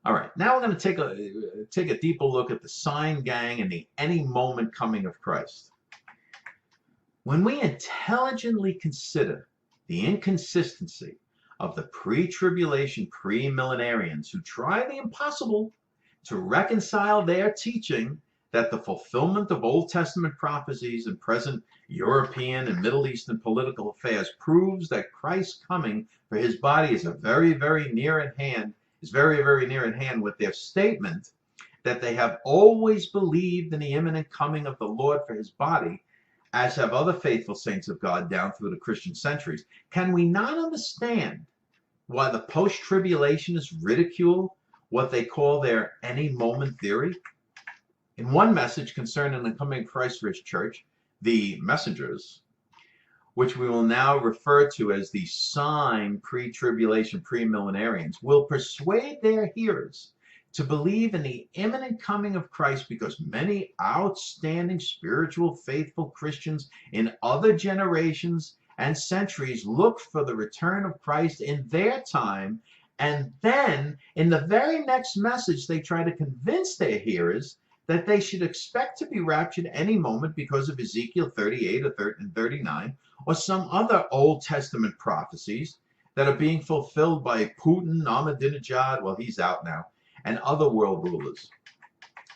All right, now we're going to take a deeper look at the sign gang and the any moment coming of Christ. When we intelligently consider the inconsistency of the pre-tribulation premillenarians who try the impossible to reconcile their teaching that the fulfillment of Old Testament prophecies in present European and Middle Eastern political affairs proves that Christ's coming for his body is very, very near at hand, with their statement that they have always believed in the imminent coming of the Lord for his body, as have other faithful saints of God down through the Christian centuries, can we not understand why the post-tribulationists ridicule what they call their any moment theory? In one message concerning the coming of Christ for his church, the messengers, which we will now refer to as the sign pre-tribulation premillenarians, will persuade their hearers to believe in the imminent coming of Christ because many outstanding spiritual faithful Christians in other generations and centuries looked for the return of Christ in their time, and then in the very next message they try to convince their hearers that they should expect to be raptured any moment because of Ezekiel 38 and 39 or some other Old Testament prophecies that are being fulfilled by Putin, Ahmadinejad, well, he's out now, and other world rulers.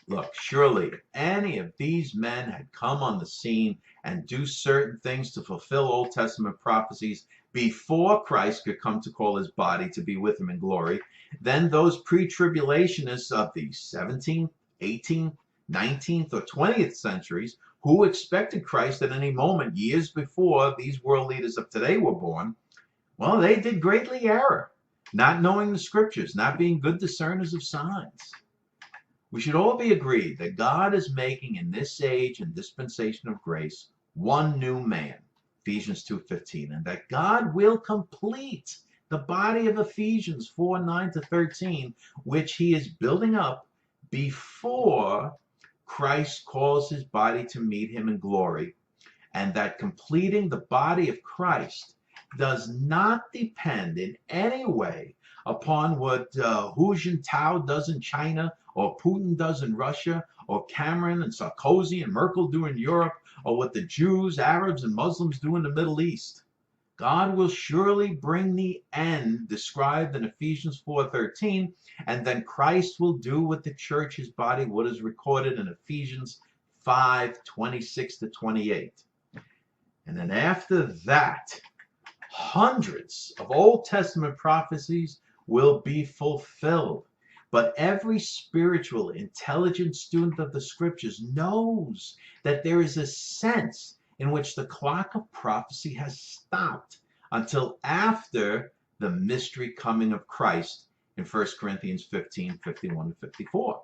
Look, surely if any of these men had come on the scene and do certain things to fulfill Old Testament prophecies before Christ could come to call his body to be with him in glory, then those pre-tribulationists of the 17th, 18th, 19th, or 20th centuries who expected Christ at any moment years before these world leaders of today were born, well, they did greatly err, not knowing the scriptures, not being good discerners of signs. We should all be agreed that God is making in this age and dispensation of grace one new man, Ephesians 2:15, and that God will complete the body of Ephesians 4:9-13, which he is building up before Christ calls his body to meet him in glory, and that completing the body of Christ does not depend in any way upon what Hu Jintao does in China, or Putin does in Russia, or Cameron and Sarkozy and Merkel do in Europe, or what the Jews, Arabs, and Muslims do in the Middle East. God will surely bring the end described in Ephesians 4:13, and then Christ will do with the church, his body, what is recorded in Ephesians 5:26-28. And then after that, hundreds of Old Testament prophecies will be fulfilled. But every spiritual, intelligent student of the scriptures knows that there is a sense in which the clock of prophecy has stopped until after the mystery coming of Christ in 1 Corinthians 15:51-54.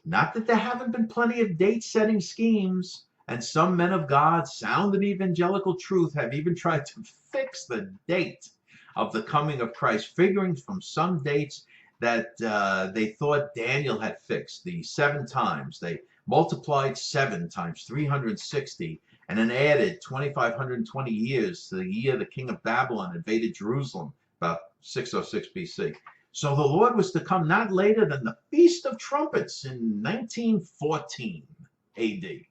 Not that there haven't been plenty of date-setting schemes, and some men of God, sound in evangelical truth, have even tried to fix the date of the coming of Christ, figuring from some dates that they thought Daniel had fixed, the 7 times. They multiplied 7 times 360 and then added 2,520 years to the year the king of Babylon invaded Jerusalem, about 606 BC. So the Lord was to come not later than the Feast of Trumpets in 1914 AD.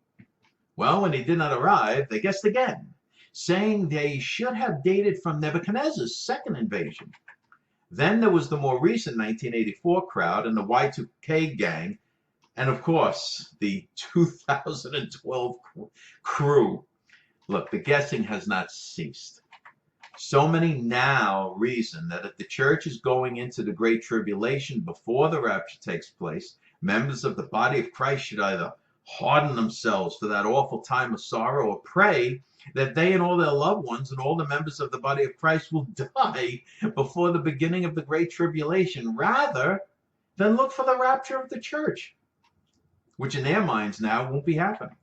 Well, when he did not arrive, they guessed again, saying they should have dated from Nebuchadnezzar's second invasion. Then there was the more recent 1984 crowd and the Y2K gang, and of course, the 2012 crew. Look, the guessing has not ceased. So many now reason that if the church is going into the Great Tribulation before the rapture takes place, members of the body of Christ should either harden themselves for that awful time of sorrow or pray that they and all their loved ones and all the members of the body of Christ will die before the beginning of the Great Tribulation, rather than look for the rapture of the church, which in their minds now won't be happening.